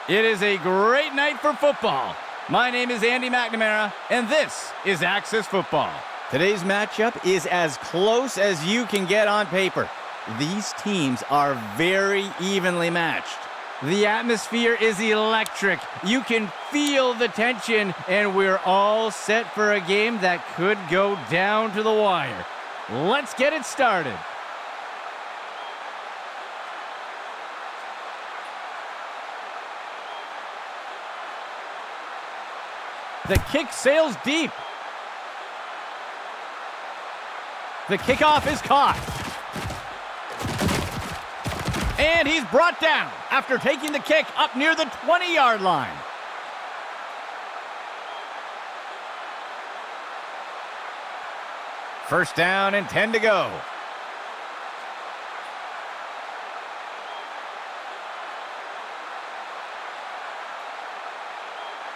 It is a great night for football. My name is Andy McNamara, and this is Access Football. Today's matchup is as close as you can get on paper. These teams are very evenly matched. The atmosphere is electric. You can feel the tension, and we're all set for a game that could go down to the wire. Let's get it started. The kick sails deep. The kickoff is caught. And he's brought down after taking the kick up near the 20-yard line. First down and 10 to go.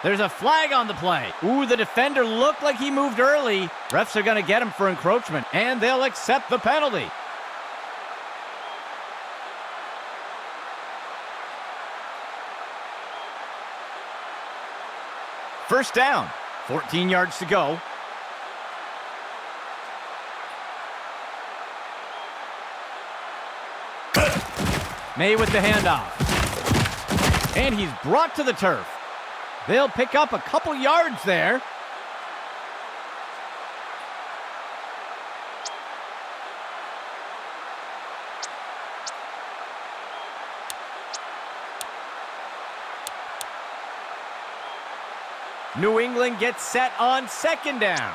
There's a flag on the play. Ooh, the defender looked like he moved early. Refs are going to get him for encroachment, and they'll accept the penalty. First down, 14 yards to go. May with the handoff. And he's brought to the turf. They'll pick up a couple yards there. New England gets set on second down.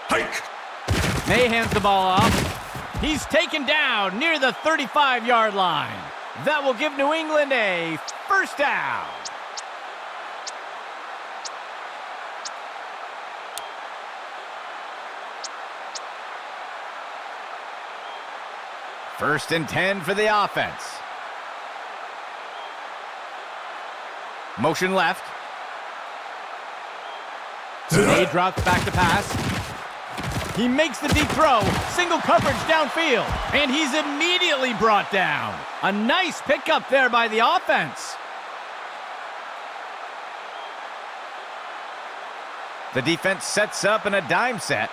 Hike! May hands the ball off. He's taken down near the 35-yard line. That will give New England a first down. First and 10 for the offense. Motion left. May drops back to pass. He makes the deep throw, single coverage downfield, and he's immediately brought down. A nice pickup there by the offense. The defense sets up in a dime set.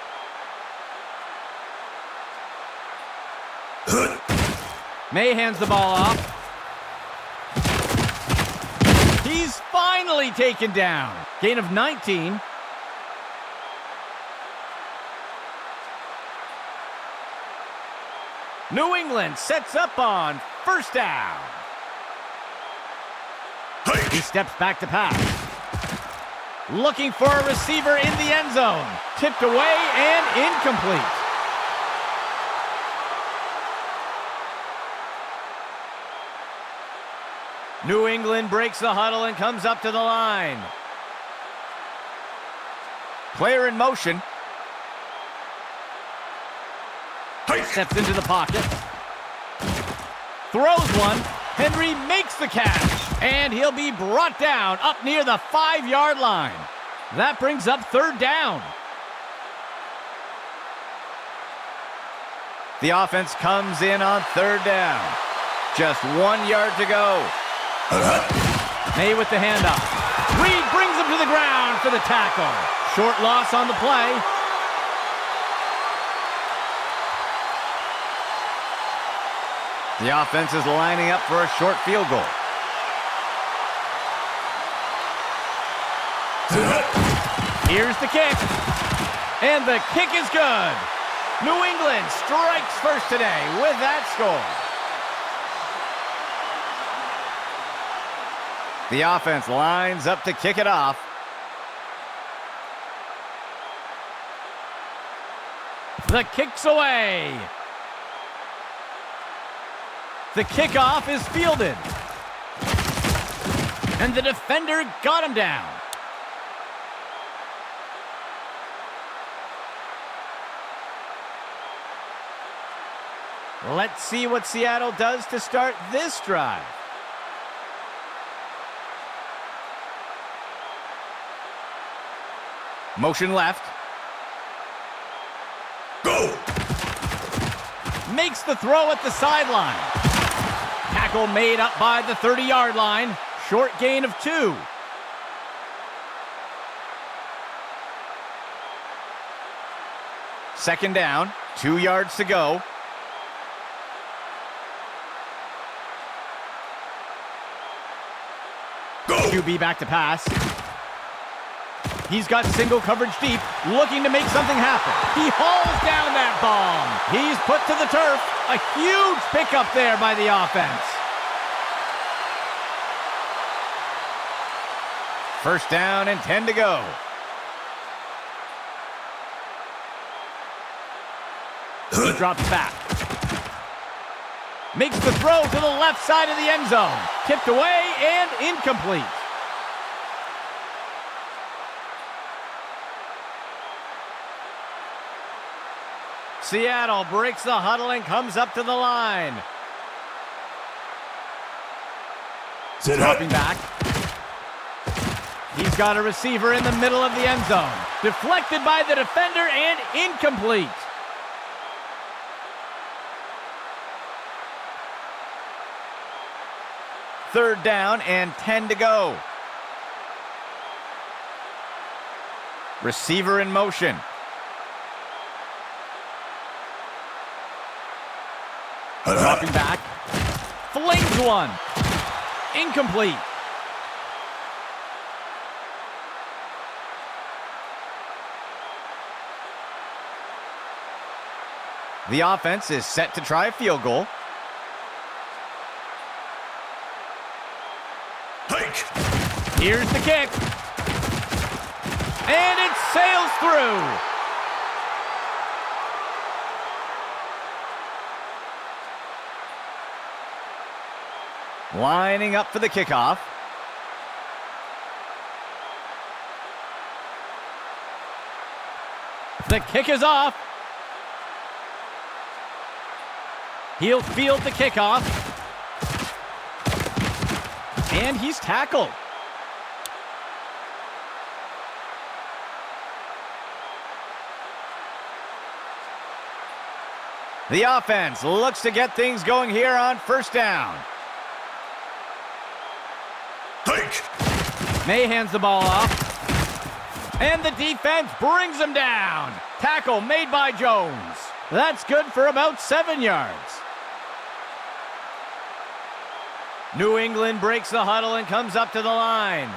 May hands the ball off. He's finally taken down. Gain of 19. New England sets up on first down. He steps back to pass. Looking for a receiver in the end zone. Tipped away and incomplete. New England breaks the huddle and comes up to the line. Player in motion. Steps into the pocket. Throws one. Henry makes the catch. And he'll be brought down up near the 5-yard line. That brings up third down. The offense comes in on third down. Just 1 yard to go. May with the handoff. Reed brings him to the ground for the tackle. Short loss on the play. The offense is lining up for a short field goal. Here's the kick. And the kick is good. New England strikes first today with that score. The offense lines up to kick it off. The kick's away. The kickoff is fielded. And the defender got him down. Let's see what Seattle does to start this drive. Motion left. Go! makes the throw at the sideline. Tackle made up by the 30-yard line. Short gain of 2. Second down, 2 yards to go. Go! QB back to pass. He's got single coverage deep, looking to make something happen. He hauls down that bomb. He's put to the turf. A huge pickup there by the offense. First down and 10 to go. He drops back. Makes the throw to the left side of the end zone. Tipped away and incomplete. Seattle breaks the huddle and comes up to the line. Dropping back. He's got a receiver in the middle of the end zone. Deflected by the defender and incomplete. Third down and 10 to go. Receiver in motion. Dropping back. Flings one. Incomplete. The offense is set to try a field goal. Hike! Here's the kick. And it sails through. Lining up for the kickoff. The kick is off. He'll field the kickoff. And he's tackled. The offense looks to get things going here on first down. Hike! May hands the ball off. And the defense brings him down. Tackle made by Jones. That's good for about 7 yards. New England breaks the huddle and comes up to the line.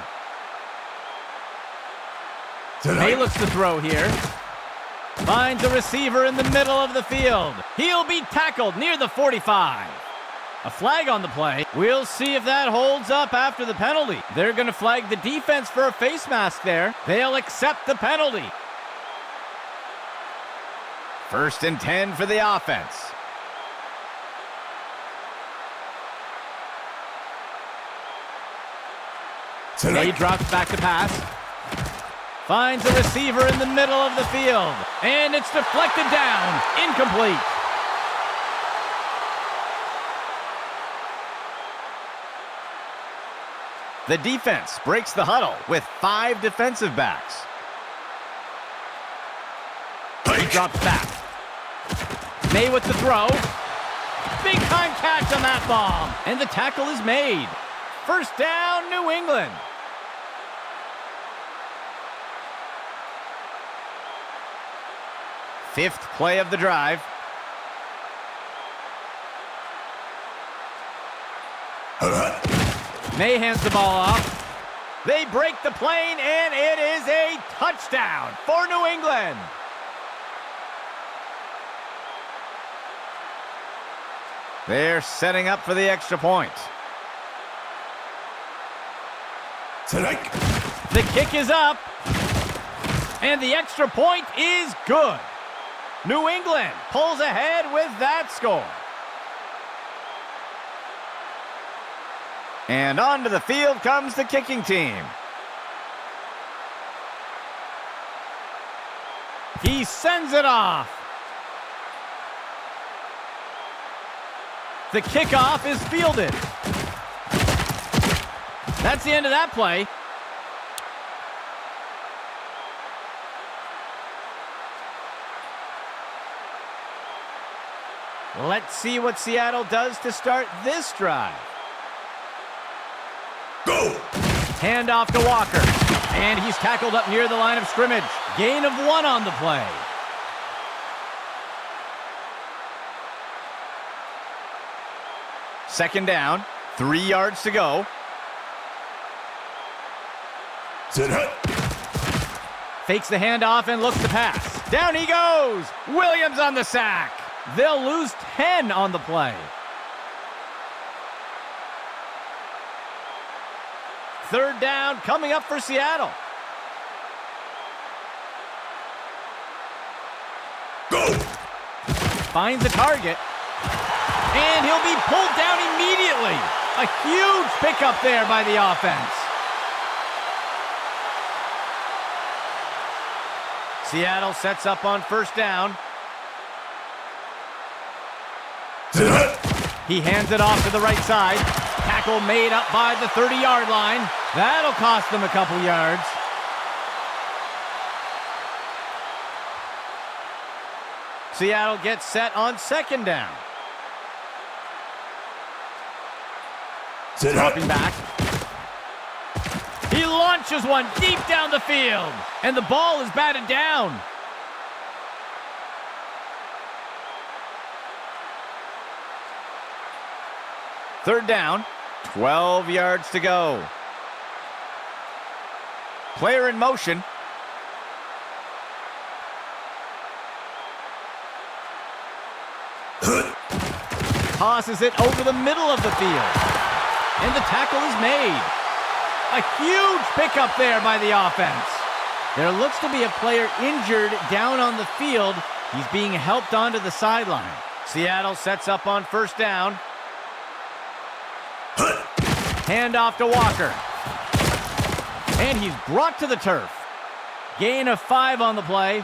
May looks to throw here. Finds a receiver in the middle of the field. He'll be tackled near the 45. A flag on the play. We'll see if that holds up after the penalty. They're going to flag the defense for a face mask there. They'll accept the penalty. First and 10 for the offense. He drops back to pass. Finds a receiver in the middle of the field. And it's deflected down. Incomplete. The defense breaks the huddle with 5 defensive backs. He drops back. May with the throw. Big time catch on that bomb. And the tackle is made. First down, New England. Fifth play of the drive. May hands the ball off. They break the plane, and it is a touchdown for New England. They're setting up for the extra point. The kick is up, and the extra point is good. New England pulls ahead with that score. And onto the field comes the kicking team. He sends it off. The kickoff is fielded. That's the end of that play. Let's see what Seattle does to start this drive. Go! Handoff to Walker. And he's tackled up near the line of scrimmage. Gain of 1 on the play. Second down, 3 yards to go. Sit hut. Fakes the handoff and looks to pass. Down he goes. Williams on the sack. They'll lose 10 on the play. Third down coming up for Seattle. Go! Finds a target. And he'll be pulled down immediately. A huge pickup there by the offense. Seattle sets up on first down. Sit hut. He hands it off to the right side. Tackle made up by the 30-yard line. That'll cost them a couple yards. Seattle gets set on second down. Sit hut. Dropping back. He launches one deep down the field. And the ball is batted down. Third down, 12 yards to go. Player in motion. Tosses it over the middle of the field. And the tackle is made. A huge pickup there by the offense. There looks to be a player injured down on the field. He's being helped onto the sideline. Seattle sets up on first down. Handoff to Walker. And he's brought to the turf. Gain of 5 on the play.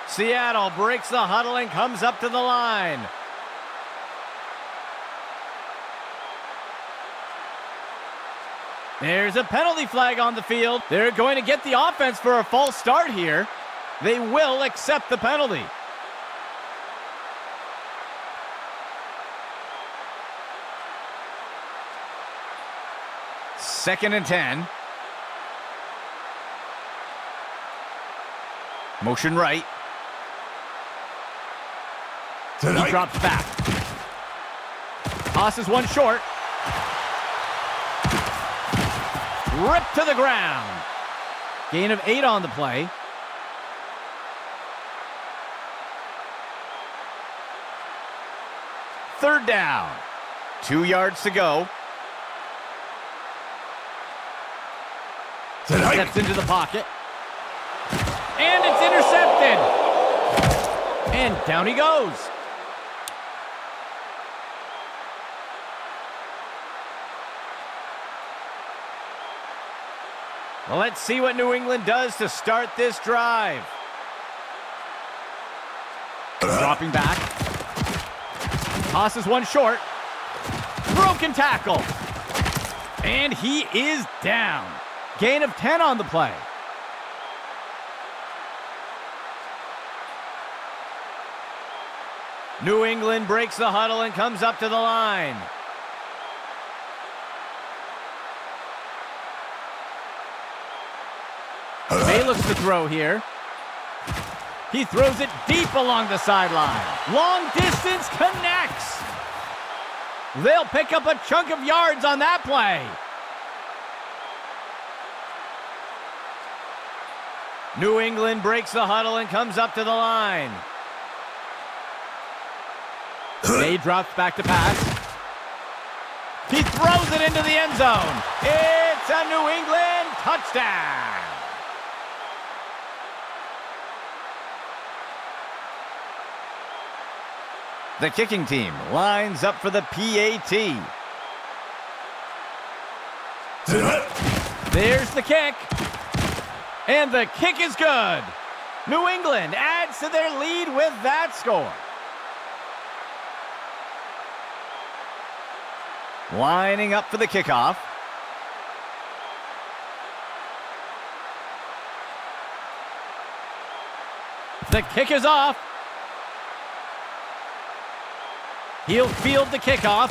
Seattle breaks the huddle and comes up to the line. There's a penalty flag on the field. They're going to get the offense for a false start here. They will accept the penalty. Second and 10. Motion right. He drops back. Tosses one short. Ripped to the ground. Gain of 8 on the play. Third down. 2 yards to go. Steps into the pocket. And it's intercepted. And down he goes. Well, let's see what New England does to start this drive. Dropping back. Tosses one short. Broken tackle. And he is down. Gain of 10 on the play. New England breaks the huddle and comes up to the line. May looks to throw here. He throws it deep along the sideline. Long distance connects. They'll pick up a chunk of yards on that play. New England breaks the huddle and comes up to the line. May drops back to pass. He throws it into the end zone. It's a New England touchdown. The kicking team lines up for the PAT. There's the kick. And the kick is good. New England adds to their lead with that score. Lining up for the kickoff. The kick is off. He'll field the kickoff.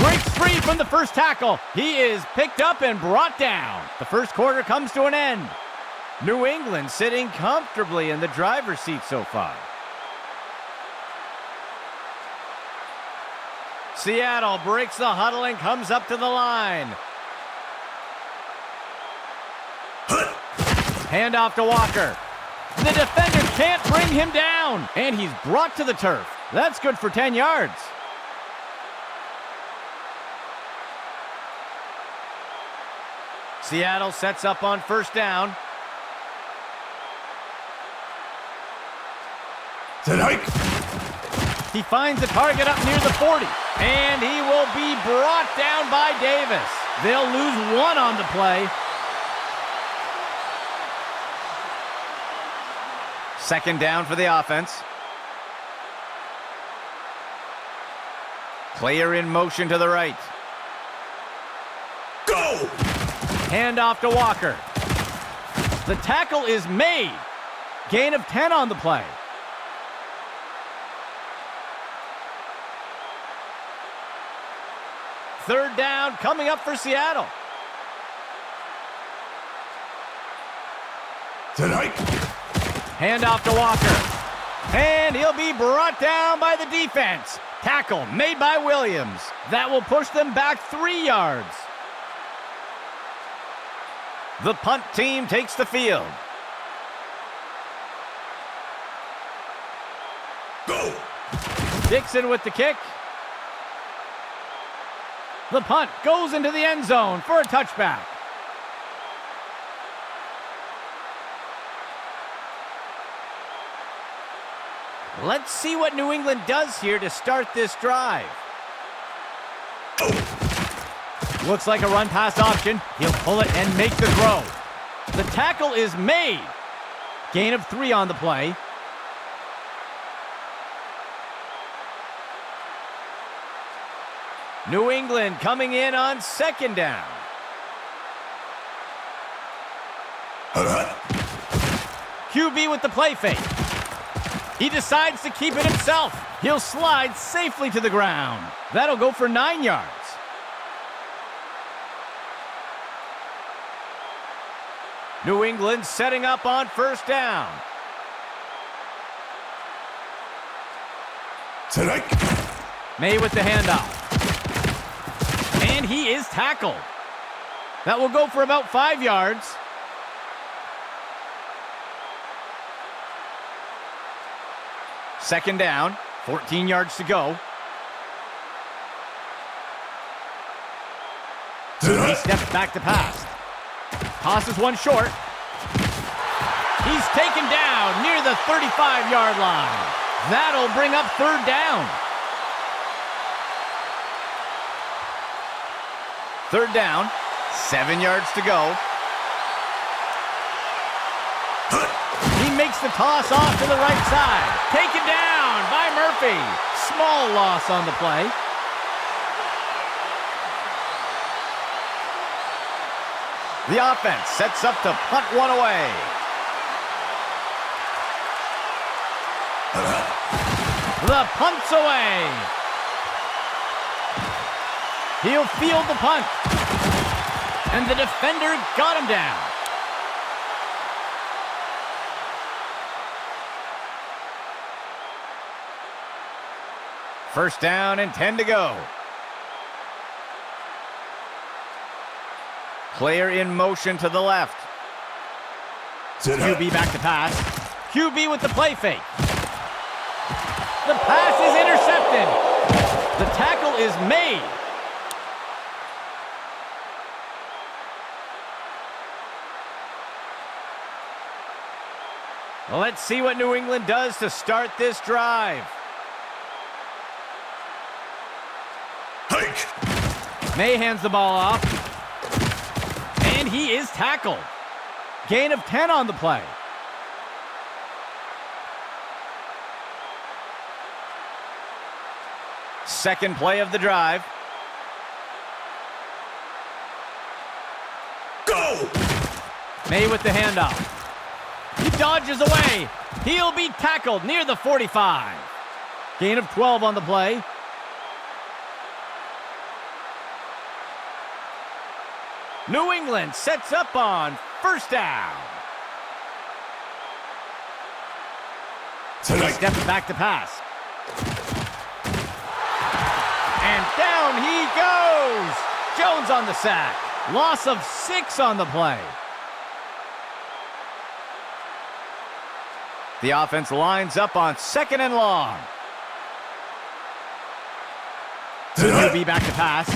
Breaks free from the first tackle. He is picked up and brought down. The first quarter comes to an end. New England sitting comfortably in the driver's seat so far. Seattle breaks the huddle and comes up to the line. Handoff to Walker. The defender can't bring him down, and he's brought to the turf. That's good for 10 yards. Seattle sets up on first down. Set hike. He finds a target up near the 40, and he will be brought down by Davis. They'll lose one on the play. Second down for the offense. Player in motion to the right. Go! Handoff to Walker. The tackle is made. Gain of 10 on the play. Third down coming up for Seattle. Set hike. Handoff to Walker. And he'll be brought down by the defense. Tackle made by Williams. That will push them back 3 yards. The punt team takes the field. Go! Dixon with the kick. The punt goes into the end zone for a touchback. Let's see what New England does here to start this drive. Looks like a run-pass option. He'll pull it and make the throw. The tackle is made. Gain of 3 on the play. New England coming in on second down. QB with the play fake. He decides to keep it himself. He'll slide safely to the ground. That'll go for 9 yards. New England setting up on first down. May with the handoff. And he is tackled. That will go for about 5 yards. Second down, 14 yards to go. He steps back to pass. Tosses one short. He's taken down near the 35-yard line. That'll bring up third down. Third down, 7 yards to go. He makes the toss off to the right side. Taken down by Murphy. Small loss on the play. The offense sets up to punt one away. The punt's away. He'll field the punt. And the defender got him down. First down and 10 to go. Player in motion to the left. QB back to pass. QB with the play fake. The pass is intercepted. The tackle is made. Let's see what New England does to start this drive. Hike. May hands the ball off. And he is tackled. Gain of 10 on the play. Second play of the drive. Go! May with the handoff. He dodges away. He'll be tackled near the 45. Gain of 12 on the play. New England sets up on first down. He steps back to pass. And down he goes. Jones on the sack. Loss of 6 on the play. The offense lines up on 2nd and long. He'll be back to pass.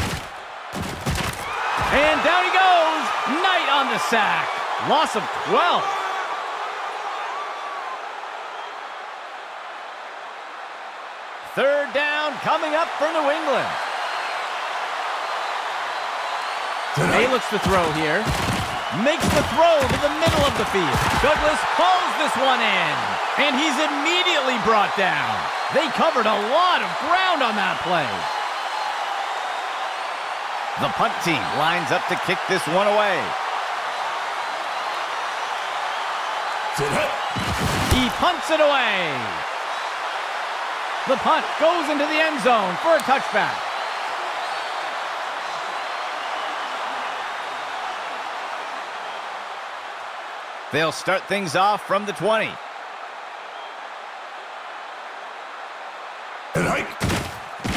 And down he goes. Knight on the sack. Loss of 12. Third down coming up for New England. He looks to throw here. Makes the throw to the middle of the field. Douglas pulls this one in. And he's immediately brought down. They covered a lot of ground on that play. The punt team lines up to kick this one away. He punts it away. The punt goes into the end zone for a touchback. They'll start things off from the 20.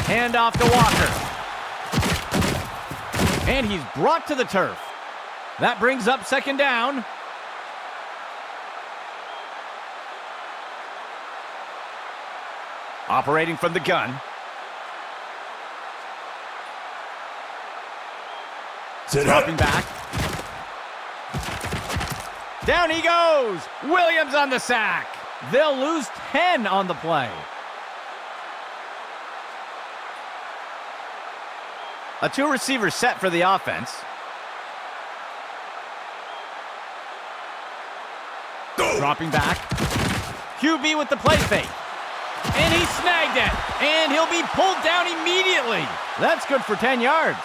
Hand off to Walker. And he's brought to the turf. That brings up 2nd down. Operating from the gun. Dropping back. Down he goes. Williams on the sack. They'll lose 10 on the play. A 2-receiver set for the offense. Dropping back. QB with the play fake. And he snagged it. And he'll be pulled down immediately. That's good for 10 yards.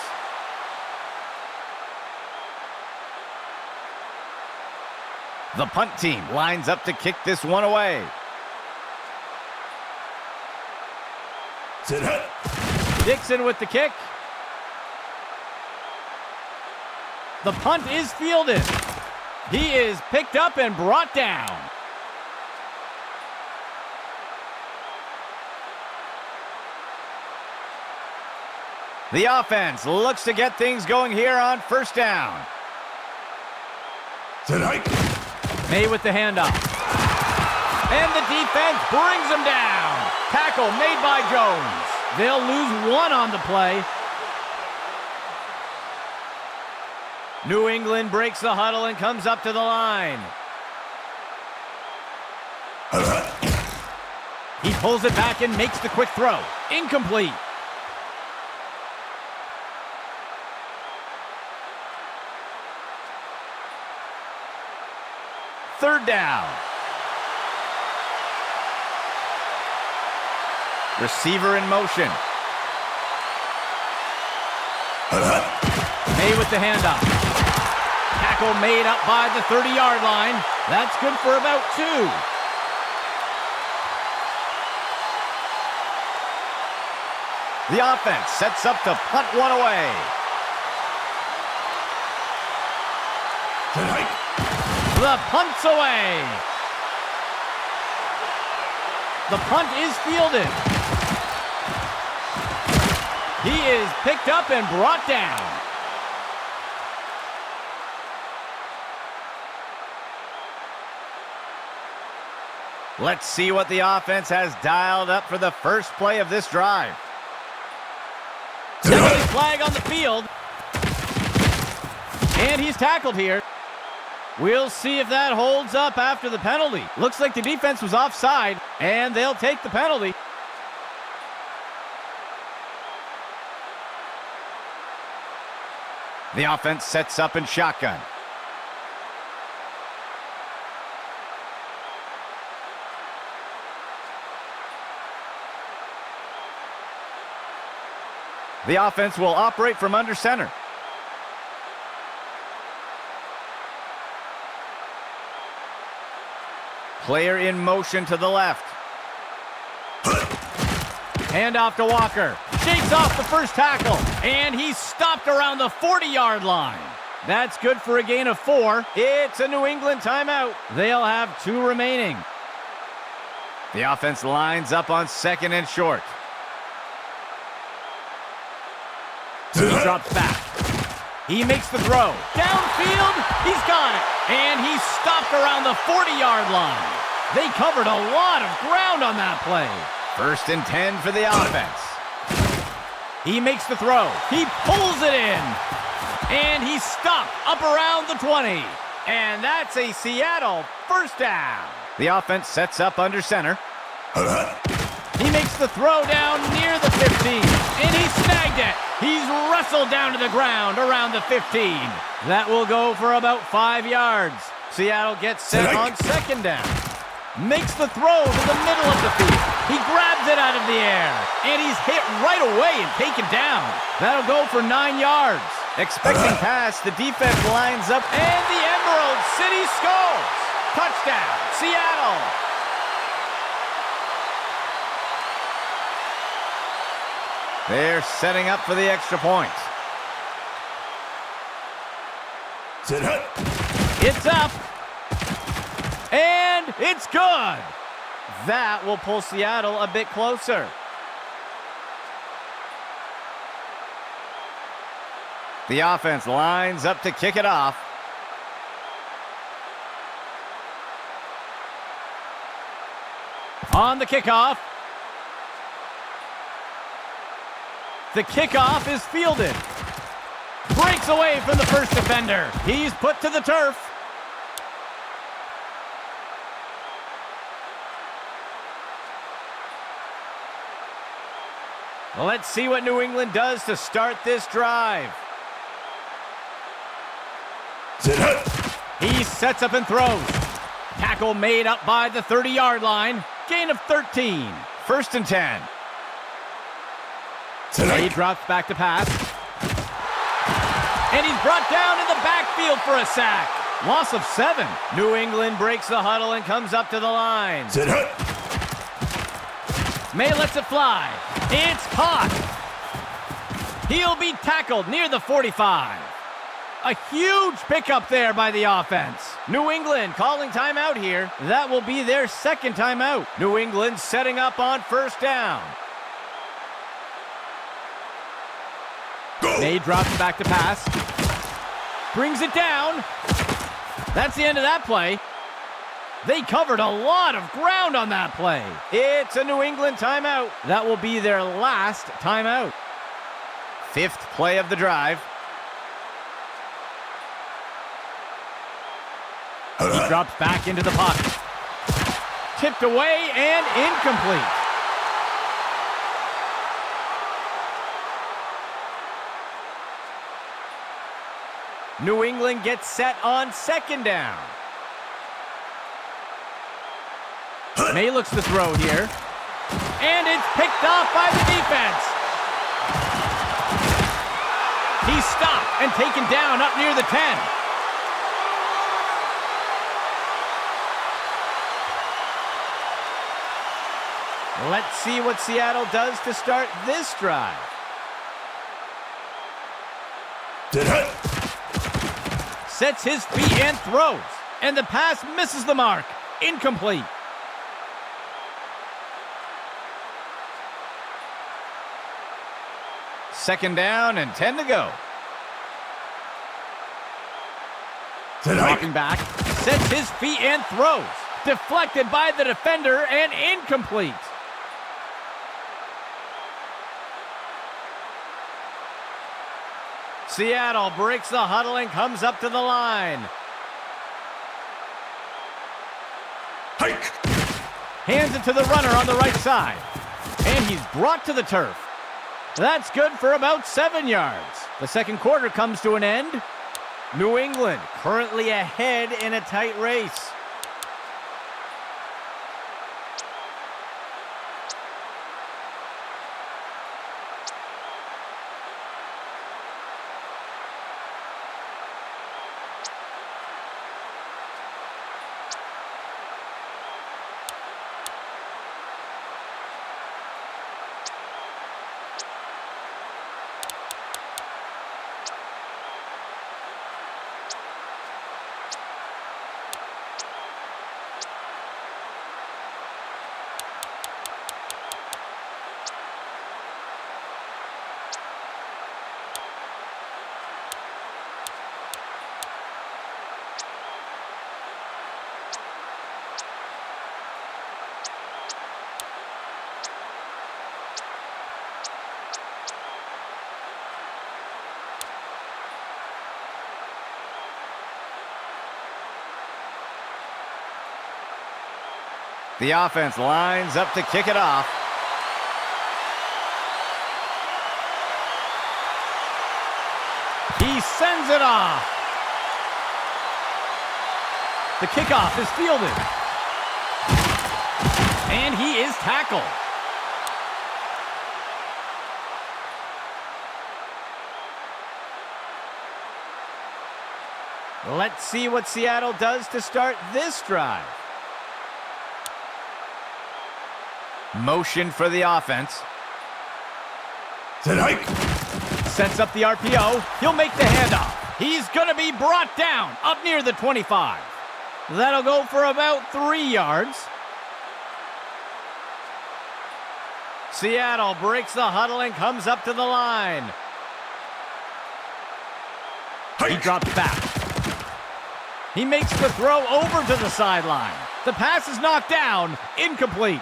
The punt team lines up to kick this one away. Dixon with the kick. The punt is fielded. He is picked up and brought down. The offense looks to get things going here on first down. May with the handoff. And the defense brings him down. Tackle made by Jones. They'll lose 1 on the play. New England breaks the huddle and comes up to the line. He pulls it back and makes the quick throw. Incomplete. Third down. Receiver in motion. May with the handoff. Tackle made up by the 30-yard line. That's good for about 2. The offense sets up to punt one away. The punt's away. The punt is fielded. He is picked up and brought down. Let's see what the offense has dialed up for the first play of this drive. Penalty flag on the field. And he's tackled here. We'll see if that holds up after the penalty. Looks like the defense was offside, and they'll take the penalty. The offense sets up in shotgun. The offense will operate from under center. Player in motion to the left. Hand off to Walker. Shakes off the first tackle. And he's stopped around the 40-yard line. That's good for a gain of 4. It's a New England timeout. They'll have 2 remaining. The offense lines up on 2nd and short. He drops back. He makes the throw. Downfield, he's got it. And he's stopped around the 40-yard line. They covered a lot of ground on that play. 1st and 10 for the offense. He makes the throw. He pulls it in. And he's stopped up around the 20. And that's a Seattle first down. The offense sets up under center. He makes the throw down near the 15. And he snagged it. He's wrestled down to the ground around the 15. That will go for about 5 yards. Seattle gets set on 2nd down. Makes the throw to the middle of the field. He grabs it out of the air. And he's hit right away and taken down. That'll go for 9 yards. Expecting pass, the defense lines up. And the Emerald City scores. Touchdown, Seattle. They're setting up for the extra point. Set up. It's up. And it's good. That will pull Seattle a bit closer. The offense lines up to kick it off. On the kickoff. The kickoff is fielded. Breaks away from the first defender. He's put to the turf. Let's see what New England does to start this drive. He sets up and throws. Tackle made up by the 30-yard line. Gain of 13. 1st and 10. He drops back to pass. And he's brought down in the backfield for a sack. Loss of 7. New England breaks the huddle and comes up to the line. May lets it fly. It's caught. He'll be tackled near the 45. A huge pickup there by the offense. New England calling timeout here. That will be their 2nd timeout. New England setting up on 1st down. May drops back to pass. Brings it down. That's the end of that play. They covered a lot of ground on that play. It's a New England timeout. That will be their last timeout. 5th play of the drive. He drops back into the pocket. Tipped away and incomplete. New England gets set on 2nd down. May looks to throw here. And it's picked off by the defense. He's stopped and taken down up near the 10. Let's see what Seattle does to start this drive. Sets his feet and throws. And the pass misses the mark. Incomplete. Second down and 10 to go. Dropping back. Sets his feet and throws. Deflected by the defender and incomplete. Seattle breaks the huddle and comes up to the line. Hike. Hands it to the runner on the right side. And he's brought to the turf. That's good for about 7 yards. The 2nd quarter comes to an end. New England currently ahead in a tight race. The offense lines up to kick it off. He sends it off. The kickoff is fielded. And he is tackled. Let's see what Seattle does to start this drive. Motion for the offense. Set hike. Sets up the RPO. He'll make the handoff. He's going to be brought down up near the 25. That'll go for about 3 yards. Seattle breaks the huddle and comes up to the line. Hike. He drops back. He makes the throw over to the sideline. The pass is knocked down, incomplete.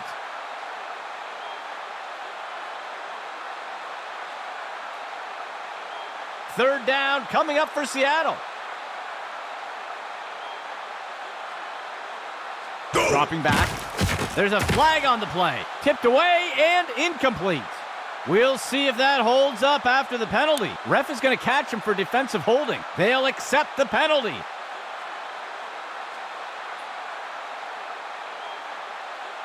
Third down coming up for Seattle. Go. Dropping back. There's a flag on the play. Tipped away and incomplete. We'll see if that holds up after the penalty. Ref is going to catch him for defensive holding. They'll accept the penalty.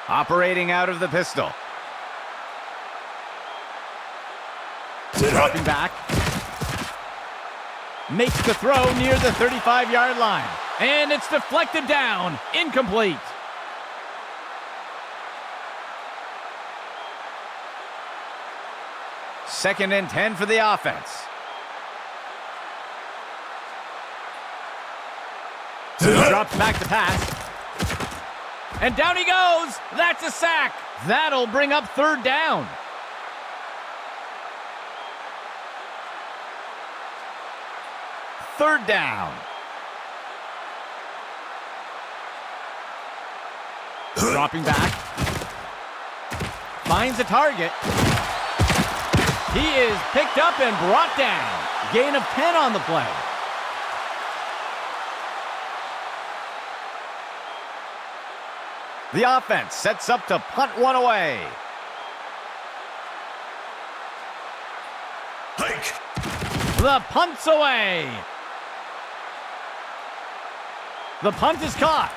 Operating out of the pistol. Dropping back. Makes the throw near the 35-yard line. And it's deflected down. Incomplete. Second and 10 for the offense. He drops back to pass. And down he goes. That's a sack. That'll bring up third down. Third down. Dropping back. Finds a target. He is picked up and brought down. Gain of 10 on the play. The offense sets up to punt one away. Hike. The punt's away. The punt is caught.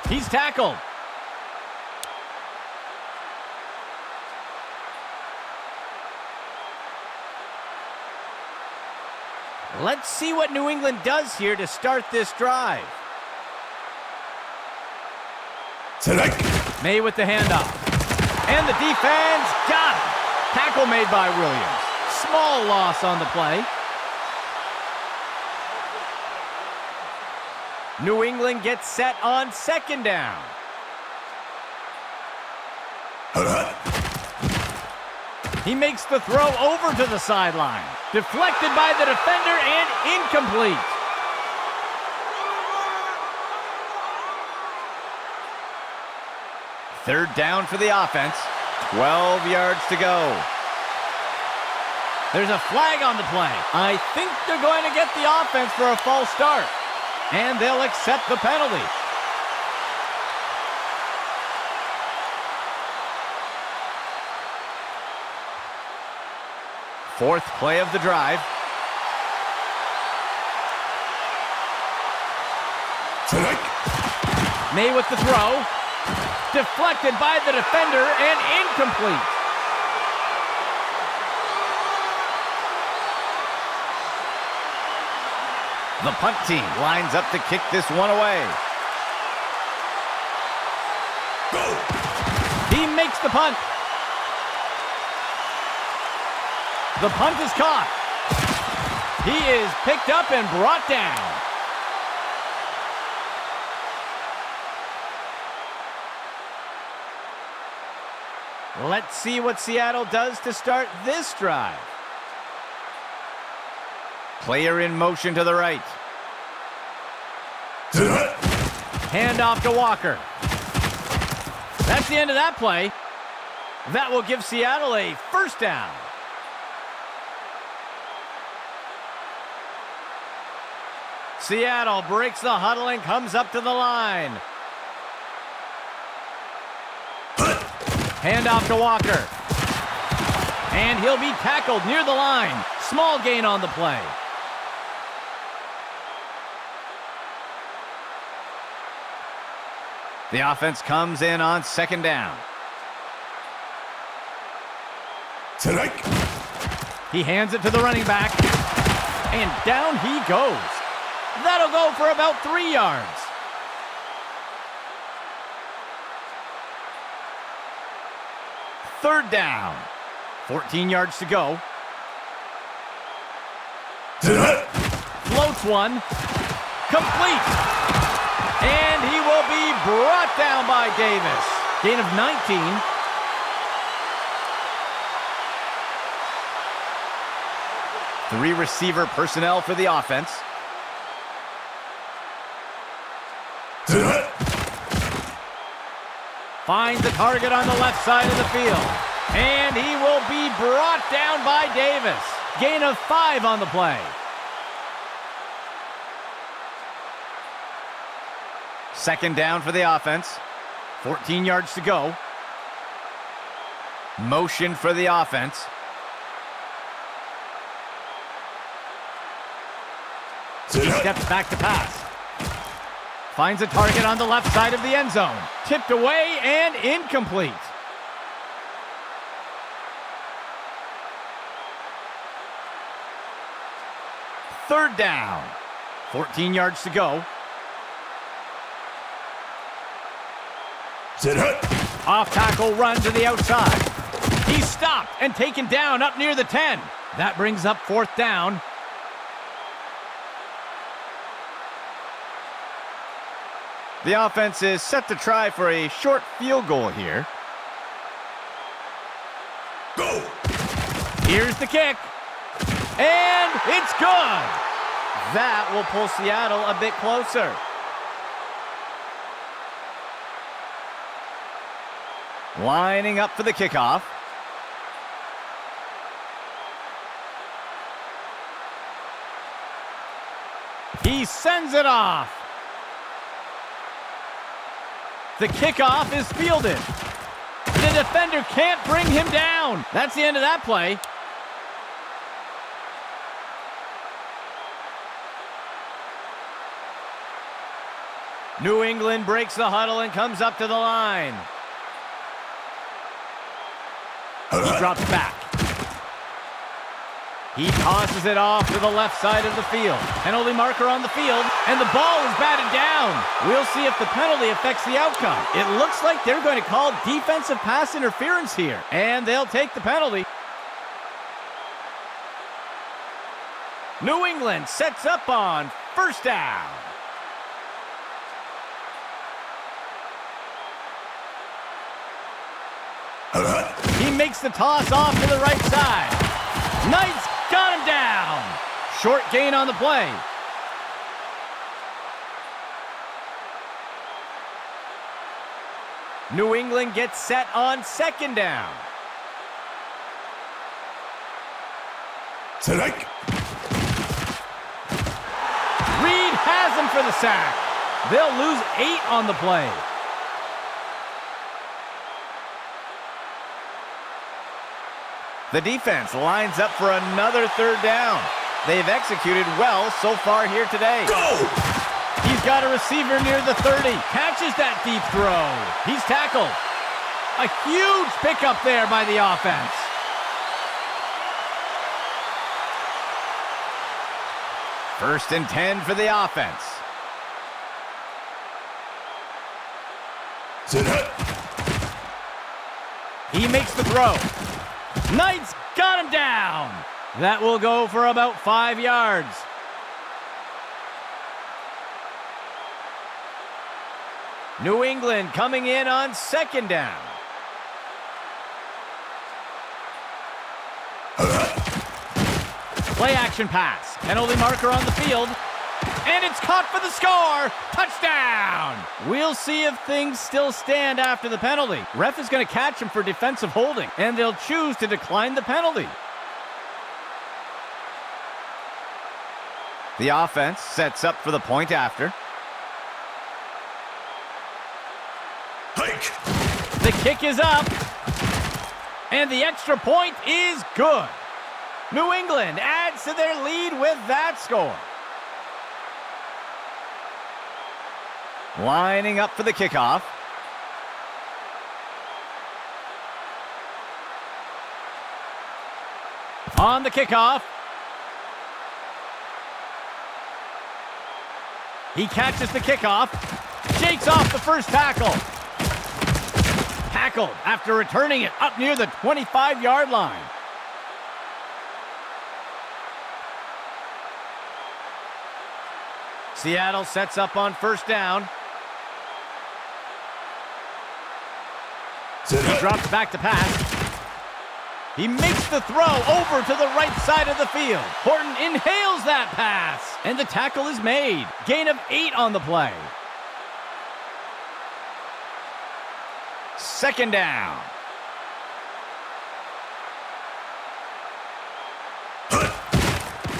He's tackled. Let's see what New England does here to start this drive. Set hike. May with the handoff. And the defense got him. Tackle made by Williams. Small loss on the play. New England gets set on second down. He makes the throw over to the sideline. Deflected by the defender and incomplete. Third down for the offense. 12 yards to go. There's a flag on the play. I think they're going to get the offense for a false start. And they'll accept the penalty. Fourth play of the drive. May with the throw. Deflected by the defender and incomplete. The punt team lines up to kick this one away. Go. He makes the punt. The punt is caught. He is picked up and brought down. Let's see what Seattle does to start this drive. Player in motion to the right. Hand off to Walker. That's the end of that play. That will give Seattle a first down. Seattle breaks the huddle and comes up to the line. Hand off to Walker. And he'll be tackled near the line. Small gain on the play. The offense comes in on second down. Tonight. He hands it to the running back. And down he goes. That'll go for about 3 yards. Third down. 14 yards to go. Tonight. Floats one. Complete. And he will be brought down by Davis. Gain of 19. Three receiver personnel for the offense. Tonight. Finds the target on the left side of the field. And he will be brought down by Davis. Gain of 5 on the play. Second down for the offense. 14 yards to go. Motion for the offense. He steps back to pass. Finds a target on the left side of the end zone. Tipped away and incomplete. Third down. 14 yards to go. Off tackle run to the outside. He's stopped and taken down up near the 10. That brings up fourth down. The offense is set to try for a short field goal here. Go! Here's the kick. And it's good. That will pull Seattle a bit closer. Lining up for the kickoff. He sends it off. The kickoff is fielded. The defender can't bring him down. That's the end of that play. New England breaks the huddle and comes up to the line. He drops back. He tosses it off to the left side of the field. Penalty marker on the field, and the ball is batted down. We'll see if the penalty affects the outcome. It looks like they're going to call defensive pass interference here, and they'll take the penalty. New England sets up on first down. He makes the toss off to the right side. Knight's got him down. Short gain on the play. New England gets set on second down. Tonight. Reed has him for the sack. They'll lose 8 on the play. The defense lines up for another third down. They've executed well so far here today. Go! He's got a receiver near the 30. Catches that deep throw. He's tackled. A huge pickup there by the offense. First and 10 for the offense. He makes the throw. Knight's got him down. That will go for about 5 yards. New England coming in on second down. Play action pass. Penalty marker on the field. And it's caught for the score. Touchdown. We'll see if things still stand after the penalty. Ref is going to catch him for defensive holding, and they'll choose to decline the penalty. The offense sets up for the point after. Hike. The kick is up. And the extra point is good. New England adds to their lead with that score. Lining up for the kickoff. On the kickoff. He catches the kickoff. Shakes off the first tackle. Tackled after returning it up near the 25-yard line. Seattle sets up on first down. He drops back to pass. He makes the throw over to the right side of the field. Horton inhales that pass, and the tackle is made. Gain of 8 on the play. Second down.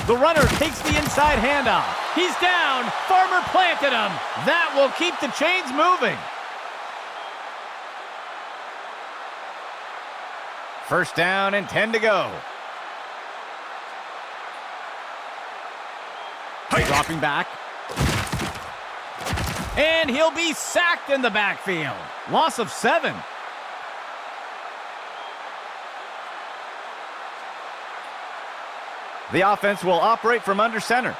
The runner takes the inside handoff. He's down. Farmer planted him. That will keep the chains moving. First down and 10 to go. Dropping back. And he'll be sacked in the backfield. Loss of 7. The offense will operate from under center.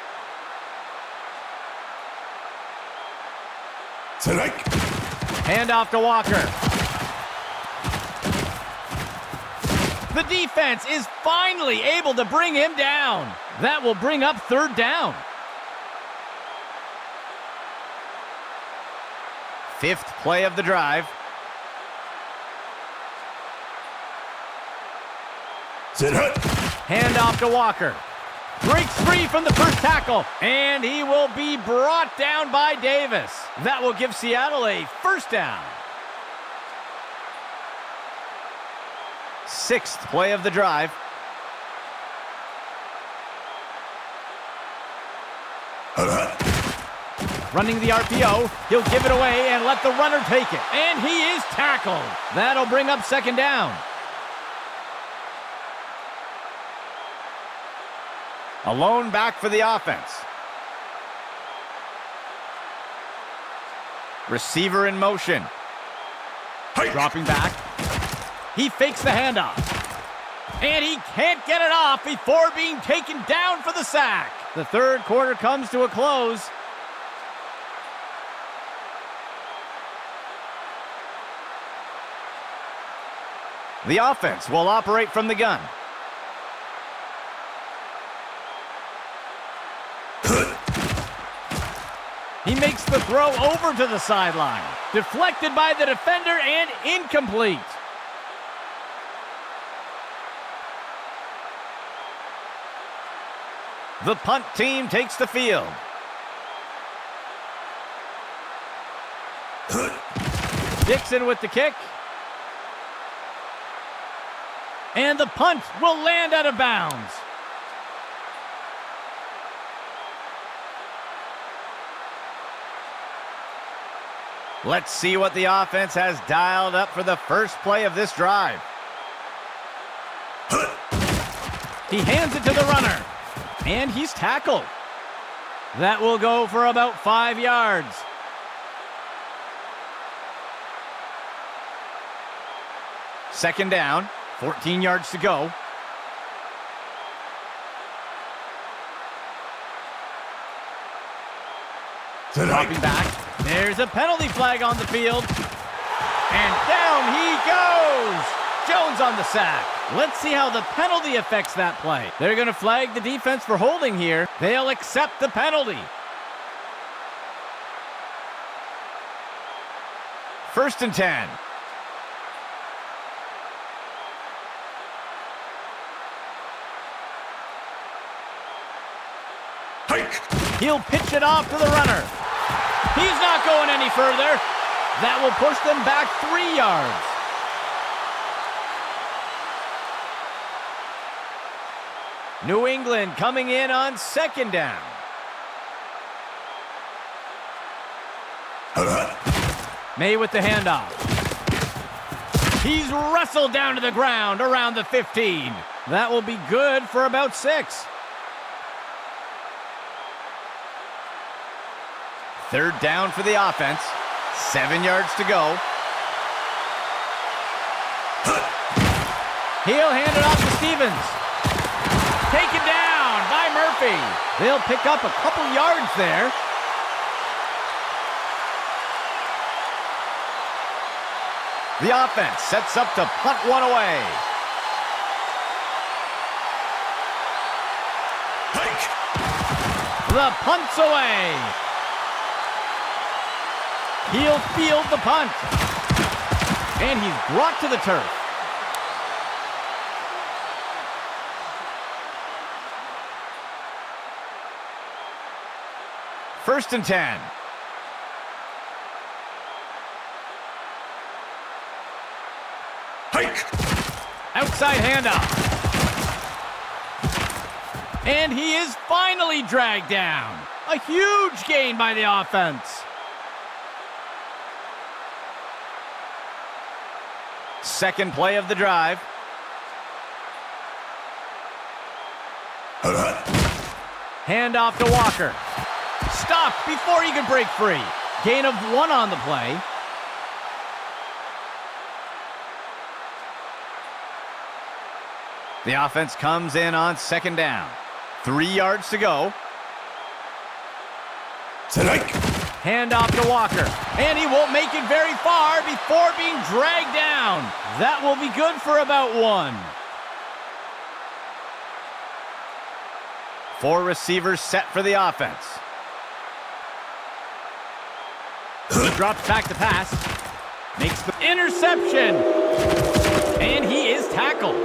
Handoff to Walker. The defense is finally able to bring him down. That will bring up third down. 5th play of the drive. Handoff to Walker. Breaks free from the first tackle, and he will be brought down by Davis. That will give Seattle a first down. 6th play of the drive. Running the RPO, he'll give it away and let the runner take it. And he is tackled. That'll bring up second down. A lone back for the offense. Receiver in motion. Dropping back. He fakes the handoff. And he can't get it off before being taken down for the sack. The third quarter comes to a close. The offense will operate from the gun. He makes the throw over to the sideline. Deflected by the defender and incomplete. The punt team takes the field. Dixon with the kick. And the punt will land out of bounds. Let's see what the offense has dialed up for the first play of this drive. He hands it to the runner. And he's tackled. That will go for about 5 yards. Second down, 14 yards to go. Dropping back. There's a penalty flag on the field. And down he goes. Jones on the sack. Let's see how the penalty affects that play. They're going to flag the defense for holding here. They'll accept the penalty. First and 10. He'll pitch it off to the runner. He's not going any further. That will push them back 3 yards. New England coming in on second down. May with the handoff. He's wrestled down to the ground around the 15. That will be good for about 6. Third down for the offense. 7 yards to go. He'll hand it off to Stevens. Taken down by Murphy. They'll pick up a couple yards there. The offense sets up to punt one away. Hike. The punt's away. He'll field the punt. And he's brought to the turf. First and 10. Hike. Outside handoff. And he is finally dragged down. A huge gain by the offense. Second play of the drive. Handoff to Walker. Stopped before he could break free. Gain of 1 on the play. The offense comes in on second down. 3 yards to go. Handoff to Walker. And he won't make it very far before being dragged down. That will be good for about 1. 4 receivers set for the offense. He drops back to pass. Makes the interception. And he is tackled.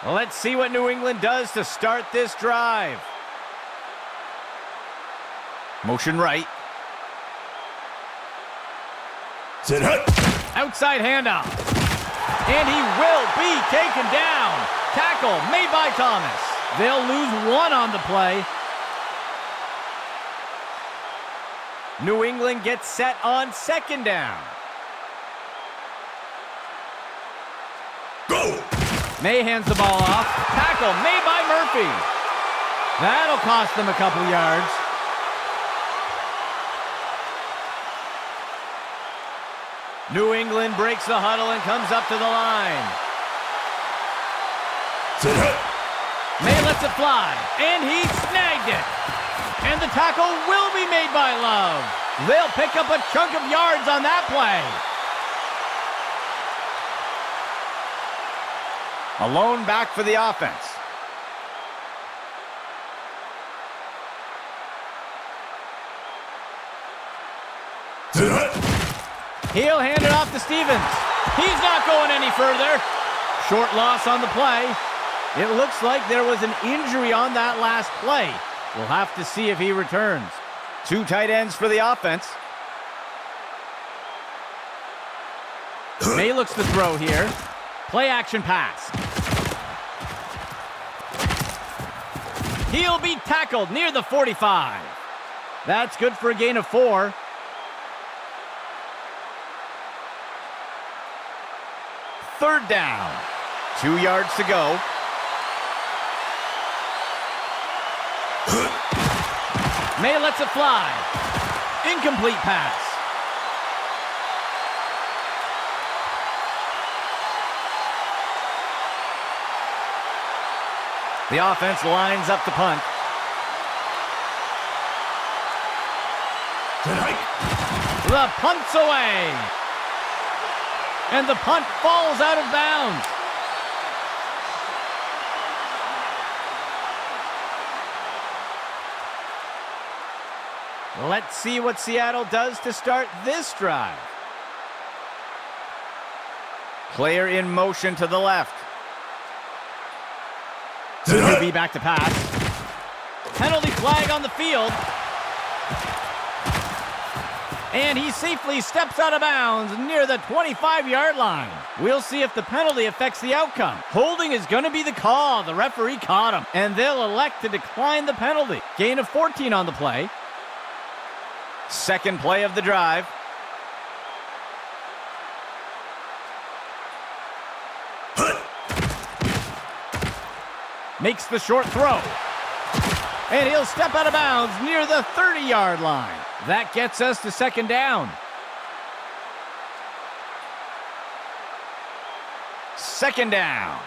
Let's see what New England does to start this drive. Motion right. Outside handoff. And he will be taken down. Tackle made by Thomas. They'll lose 1 on the play. New England gets set on second down. Go! May hands the ball off. Tackle made by Murphy. That'll cost them a couple yards. New England breaks the huddle and comes up to the line. May lets it fly, and he snagged it. And the tackle will be made by Love. They'll pick up a chunk of yards on that play. A lone back for the offense. He'll hand it off to Stevens. He's not going any further. Short loss on the play. It looks like there was an injury on that last play. We'll have to see if he returns. 2 tight ends for the offense. May looks to throw here. Play action pass. He'll be tackled near the 45. That's good for a gain of 4. Third down. 2 yards to go. May lets it fly. Incomplete pass. The offense lines up to punt. The punt's away. And the punt falls out of bounds. Let's see what Seattle does to start this drive. Player in motion to the left. QB back to pass. Penalty flag on the field. And he safely steps out of bounds near the 25-yard line. We'll see if the penalty affects the outcome. Holding is going to be the call. The referee caught him, and they'll elect to decline the penalty. Gain of 14 on the play. Second play of the drive. Makes the short throw. And he'll step out of bounds near the 30-yard line. That gets us to second down. Second down.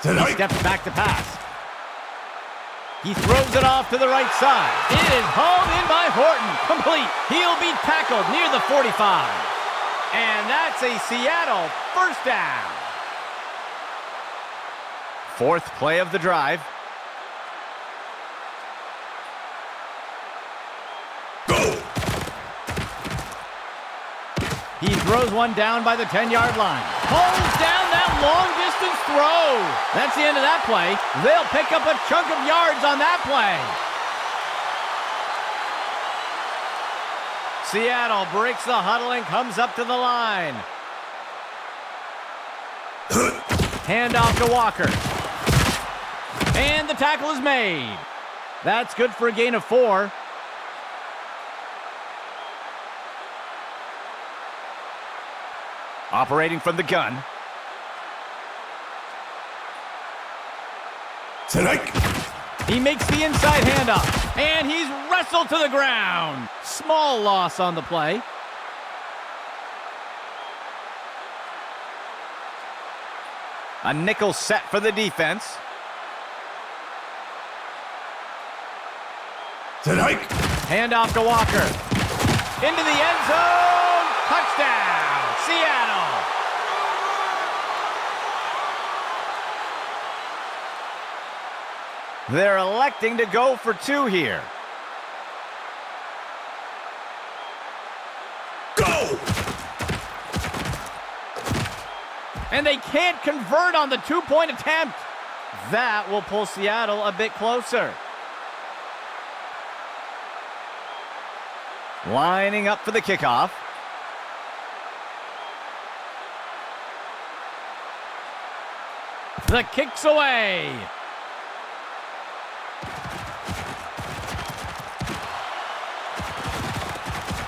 He steps back to pass. He throws it off to the right side. It is hauled in by Horton. Complete. He'll be tackled near the 45. And that's a Seattle first down. Fourth play of the drive. Go! He throws one down by the 10-yard line. Pulls down that long-distance throw. That's the end of that play. They'll pick up a chunk of yards on that play. Seattle breaks the huddle and comes up to the line. Handoff to Walker. And the tackle is made. That's good for a gain of 4. Operating from the gun. Tonight. He makes the inside handoff, and he's wrestled to the ground. Small loss on the play. A nickel set for the defense. Tonight. Handoff to Walker. Into the end zone. Touchdown, Seattle. They're electing to go for 2 here. Go! And they can't convert on the 2-point attempt. That will pull Seattle a bit closer. Lining up for the kickoff. The kick's away.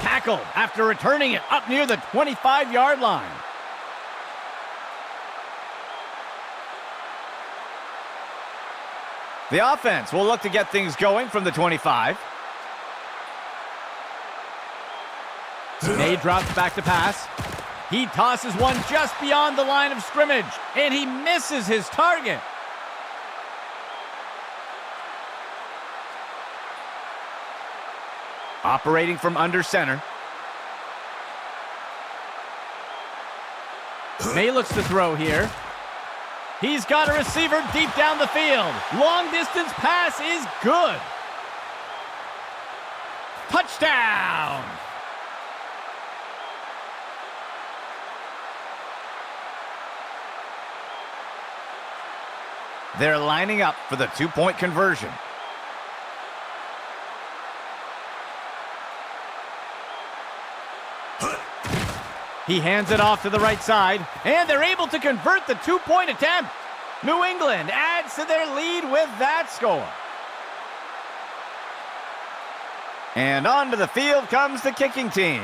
Tackled after returning it up near the 25-yard line. The offense will look to get things going from the 25. May drops back to pass. He tosses one just beyond the line of scrimmage, and he misses his target. Operating from under center. May looks to throw here. He's got a receiver deep down the field. Long distance pass is good. Touchdown! They're lining up for the 2-point conversion. He hands it off to the right side, and they're able to convert the 2-point attempt. New England adds to their lead with that score. And onto the field comes the kicking team.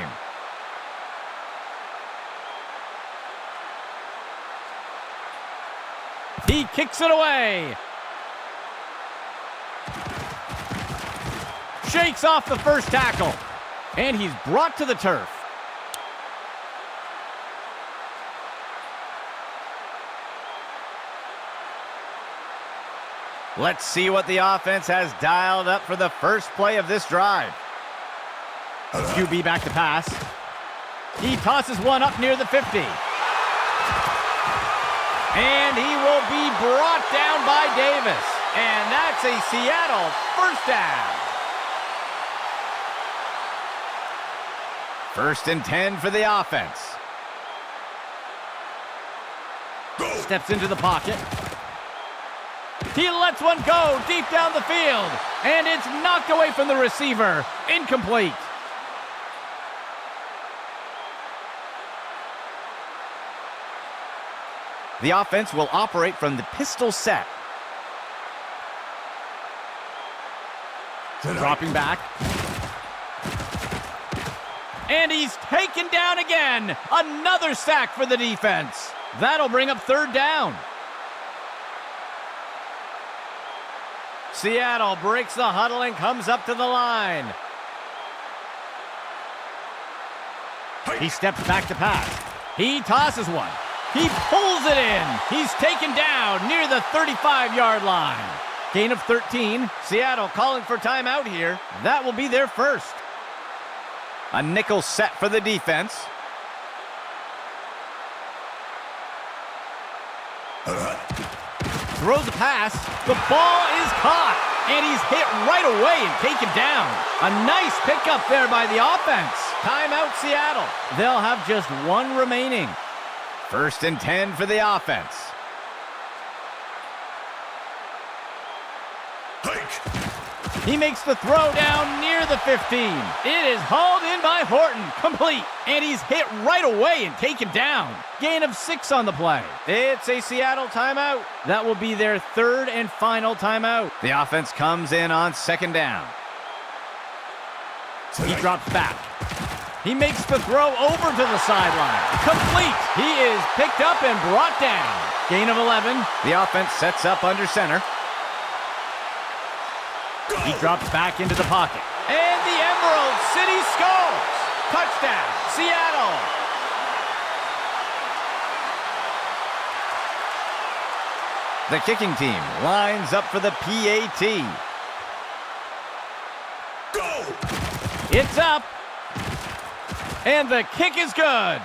He kicks it away. Shakes off the first tackle. And he's brought to the turf. Let's see what the offense has dialed up for the first play of this drive. QB back to pass. He tosses one up near the 50. And he will be brought down by Davis. And that's a Seattle first down. 1st and 10 for the offense. Steps into the pocket. He lets one go deep down the field. and it's knocked away from the receiver. Incomplete. The offense will operate from the pistol set. Dropping back. And he's taken down again. Another sack for the defense. That'll bring up third down. Seattle breaks the huddle and comes up to the line. He steps back to pass. He tosses one. He pulls it in. He's taken down near the 35-yard line. Gain of 13. Seattle calling for timeout here. That will be their first. A nickel set for the defense. Throws a pass. The ball is caught. And he's hit right away and taken down. A nice pickup there by the offense. Timeout Seattle. They'll have just one remaining. 1st and 10 for the offense. He makes the throw down near the 15. It is hauled in by Horton. Complete. And he's hit right away and taken down. Gain of 6 on the play. It's a Seattle timeout. That will be their 3rd and final timeout. The offense comes in on 2nd down. He drops back. He makes the throw over to the sideline. Complete. He is picked up and brought down. Gain of 11. The offense sets up under center. He drops back into the pocket. And the Emerald City scores. Touchdown, Seattle. The kicking team lines up for the PAT. Go! It's up. And the kick is good.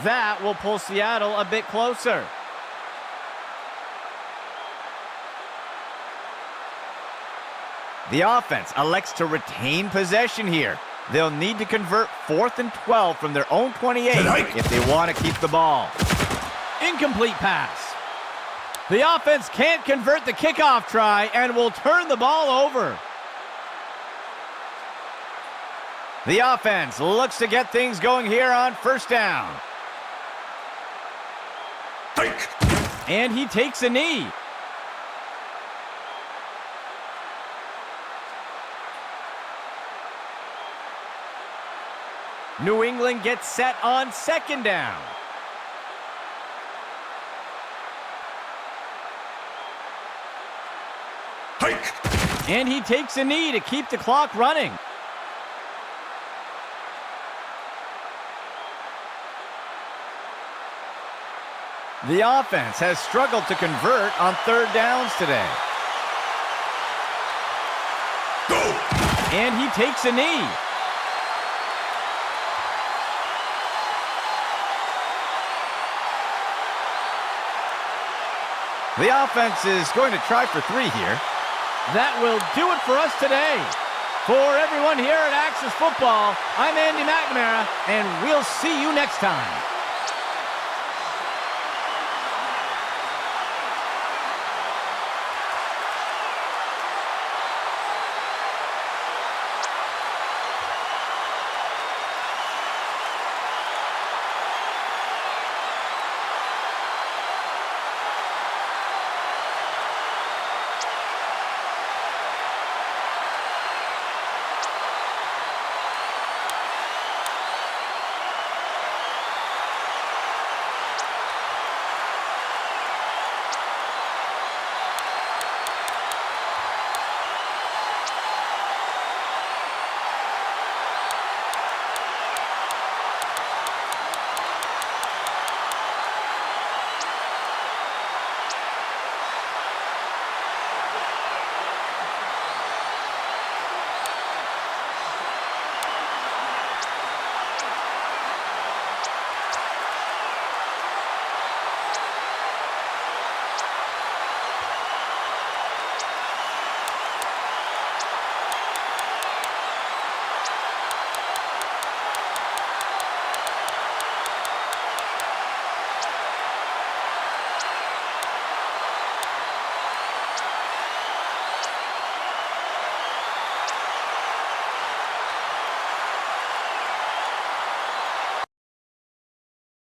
That will pull Seattle a bit closer. The offense elects to retain possession here. They'll need to convert 4th and 12 from their own 28 if they want to keep the ball. Incomplete pass. The offense can't convert the kickoff try and will turn the ball over. The offense looks to get things going here on 1st down. And he takes a knee. New England gets set on 2nd down. And he takes a knee to keep the clock running. The offense has struggled to convert on 3rd downs today. Go! And he takes a knee. The offense is going to try for 3 here. That will do it for us today. For everyone here at Axis Football, I'm Andy McNamara, and we'll see you next time.